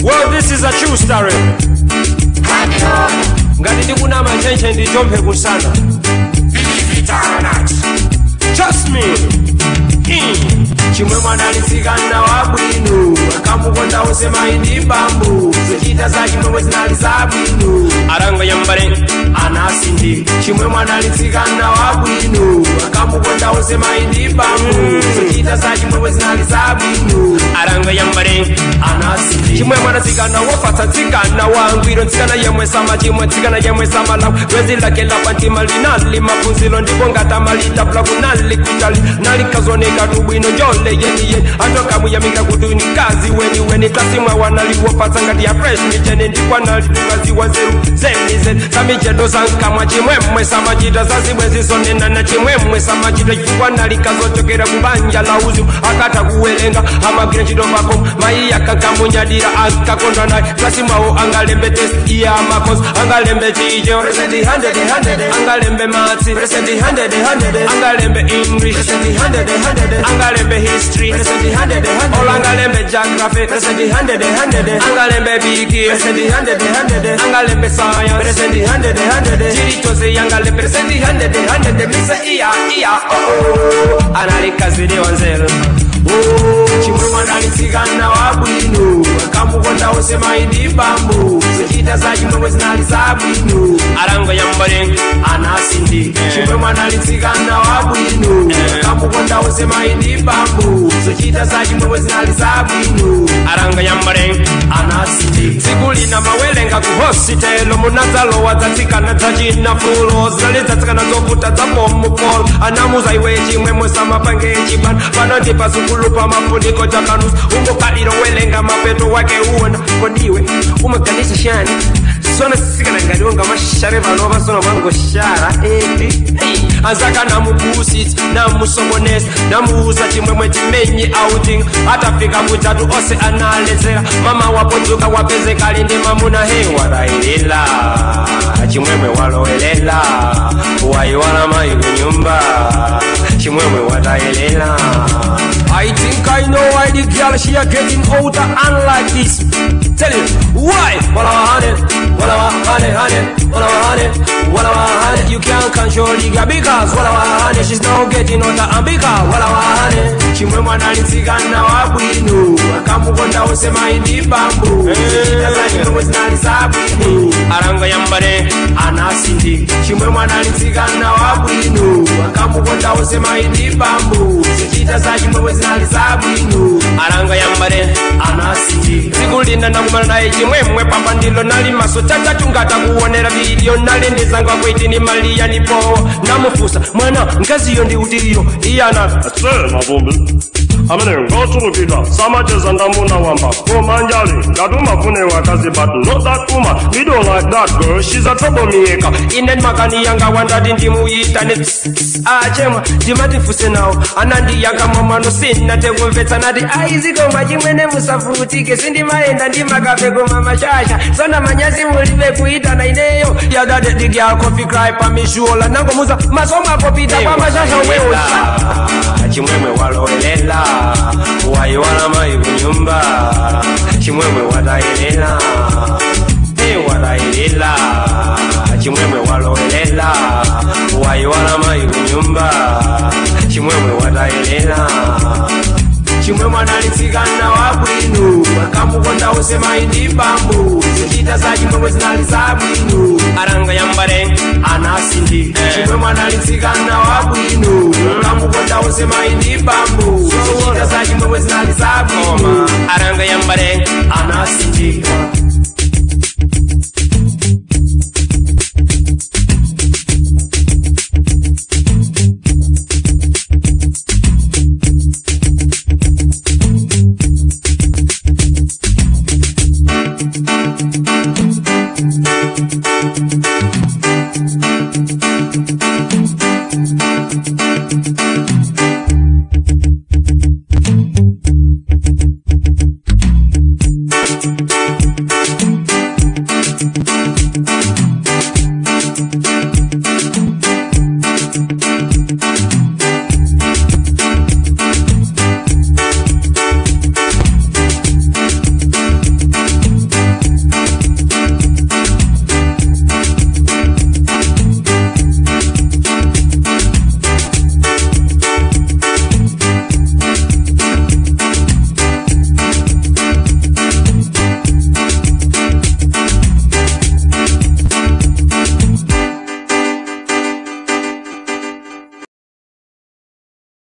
Well, this is a true story. Ngati kuna machenche ndichompe kusana. Believe it or not. Trust me. Chimwe mwana lisikana wabwino akamukonda ose maindi bambu zochita za chimwe zinali zabwino aranga yambare anasindi chimwe mwana lisikana wabwino akamukonda ose maindi bambu zochita za chimwe zinali zabwino aranga yambare anasindi chimwe mwana sikana wafata tsikana wangwiro tsikana yemwe sama chimwe tsikana yemwe sama la wezi lake la pantima linali mapunzilo ndipo ngata malita plakunali kutali nali kazoneka tubwino jole yeni atoka muyamika kuduni kazi weni tasimwa wanaliwo pasangati ya fresh michene ndikwa nalitukazi wazeru zeni samichedo sankamwa chimwemwe samachita zazibwezi sonena na chimwemwe samachita chifukwa nalikazotokera kubanja la uzu akata kuwelenga amagire ntchito pako mayi akakamunyadira akakondwa naye tasimwawo angalembe test iya makosi angalembe chicho angalembe matsi angalembe English angalembe history angalembe geography angalembe bigi angalembe science chirichose angalembe misa iya analikazidi wanzelo chimwe mwana lisikana wabwino akamukonda ose maindi bambu zochita za chimwe zinali zabwino aranga yambare anasindi chimwe mwana lisikana wabwino akamukonda ose maindi bambu zochita za chimwe zinali zabwino aranga yambare anasindi sikulina mawelenga ku hospital munazalo wadzatsikana dzachina fulo zinali dzatsikana zokuta dzapomupolo anamuza iwe chimwe musamapange chibana panoti pasukulupa mafuniko chakanusa ungokaliro welenga mapeto wake uona kodiwe umaganisa shani sona sikana ngalionga mashare vanova sona vangoshara azaka namubusit namusomonesa namuuza chimwemwe chimenyi outing atafika kutatu ose analezera mama wapodzuka wapezeka linde mamuna warailila chimwemwe waloelela waiwala mai kunyumba chimwemwe wataelela. I think I know why the girl she are getting older and like this. Tell you why? You can't control the girl because she's now getting older and bigger. Chimwe mwana lisikana wabwino akamukonda ose maindi bambu zochita chimwe zinali zabwino aranga yambare anasindi chimwe mwana lisikana wabwino akamukonda ose maindi bambu zochita za chimwe zinali zabwino aranga yambare anasindi sikulinda ndakumana naye chimwemwe pamba ndilo nali maso tata tungata kuonera video nali ndizanga kwiti ni malia nipo namufusa mwana nkaziyo ndi utiriyo iyana Matumbi. Amene ngotulukira samacheza ndamuna wamba komanjali ngatumafune wakazi but not that woman. We don't like that girl, she's a troublemaker. Inden makani yanga wandati ndimuyitane achemwa ndimatifuse nawo anandi yanga mamano sina tekumvetsa nati aizikoma chimwene musavutike sindimaenda ndimakapeko mamashasha sona manyazi mulibe kuitana ineyo yadade digya coffee cry pamishuola nangomuza masoma kopita kwa mashasha wewe chimwemwe waloelela waiwala mai kunyumba chimwemwe wataelela wataelela chimwemwe waloelela waiwala mai kunyumba chimwemwe wataelela chimwe mwana lisikana wabwino akamukonda ose maindi bambu zochita za chimwe zinali zabwino aranga yambare anasindi chimwe mwana lisikana wabwino akamukonda ose maindi bambu zochita za chimwe zinali zabwino aranga yambare